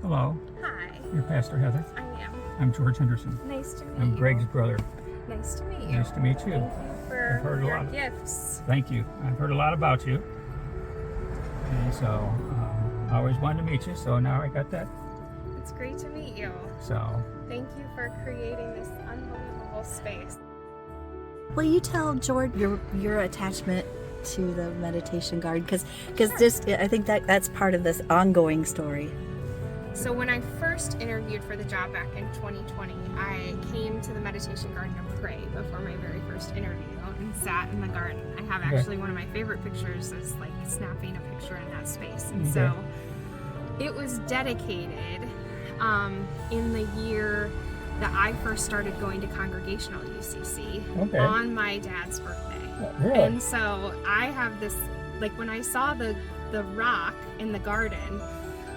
Hello. Hi. You're Pastor Heather. I am. I'm George Henderson. Nice to meet you. I'm Greg's brother. Nice to meet you. Nice to meet you. Thank you I've heard for a your lot. gifts. Thank you. I've heard a lot about you. And so I always wanted to meet you, so now I got that. It's great to meet you. So Thank you for creating this unbelievable space. Will you tell George your attachment to the meditation garden? Because I think that's part of this ongoing story. So when I first interviewed for the job back in 2020, I came to the meditation garden to pray before my very first interview and sat in the garden. I have actually one of my favorite pictures is like snapping a picture in that space. And so it was dedicated in the year that I first started going to Congregational UCC on my dad's birthday. really? And so I have this, like when I saw the rock in the garden,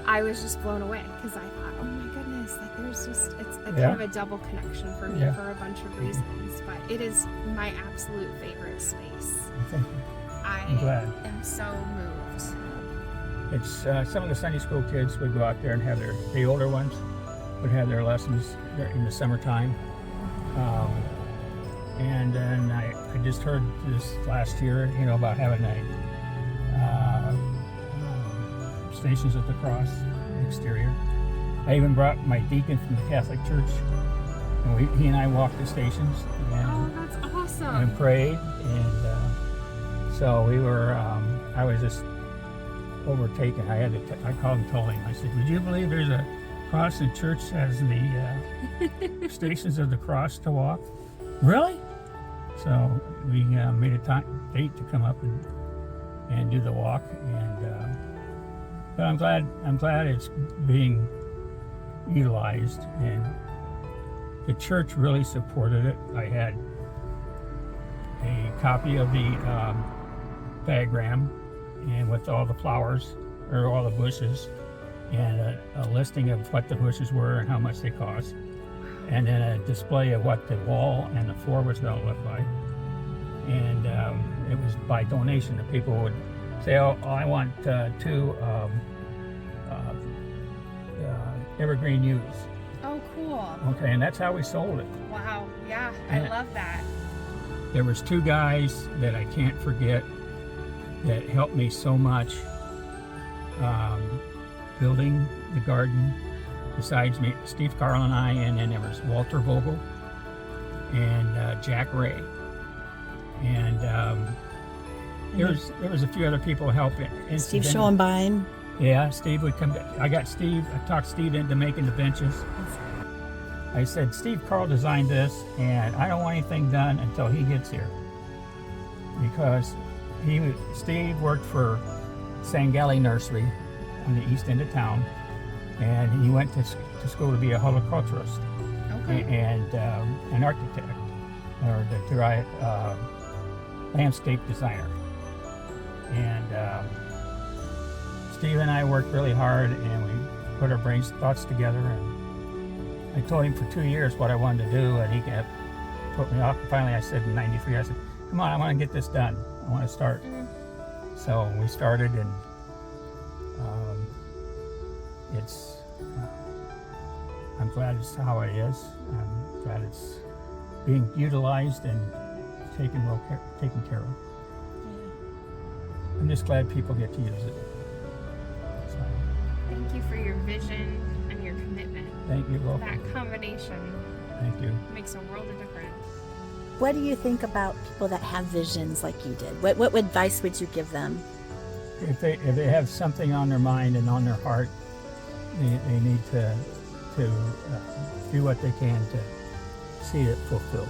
I was just blown away because I thought, oh my goodness, like there's just, it's a kind of a double connection for me for a bunch of reasons, but it is my absolute favorite space. Thank you. I'm glad. am so moved. It's some of the Sunday school kids would go out there and have the older ones would have their lessons in the summertime. And then I just heard this last year, about having Stations of the Cross exterior. I even brought my deacon from the Catholic Church, and he and I walked the stations and, That's awesome. and prayed. And so we were. I was just overtaken. I called and told him. I said, "Would you believe there's a Protestant church that has the Stations of the Cross to walk?" Really? So we made a date to come up and do the walk. And but I'm glad it's being utilized, and the church really supported it. I had a copy of the diagram, and with all the flowers or all the bushes, and a listing of what the bushes were and how much they cost, and then a display of what the wall and the floor was going to look like. And it was by donation. The people would say, "Oh, I want two evergreen yews." Oh, cool. Okay, and that's how we sold it. Wow. Yeah, And I love that. there was two guys that I can't forget that helped me so much building the garden. Besides me, Steve Carl and I, and then there was Walter Vogel and Jack Ray, and there was a few other people helping. Steve Schoenbein. Yeah, Steve would come. I talked Steve into making the benches. I said, "Steve Carl designed this, and I don't want anything done until he gets here," because Steve worked for Gayle Nursery on the east end of town, and he went to school to be a horticulturist and an architect, or landscape designer. And Steve and I worked really hard, and we put our thoughts together. And I told him for 2 years what I wanted to do, and he kept put me off. And finally, I said in '93, I said, "Come on, I want to get this done. I want to start." So we started, and I'm glad it's how it is. I'm glad it's being utilized and taken care of. I'm just glad people get to use it. So, Thank you for your vision and your commitment. thank you, Will. That combination Thank you. makes a world of difference. What do you think about people that have visions like you did? What advice would you give them? If they have something on their mind and on their heart, they need to do what they can to see it fulfilled.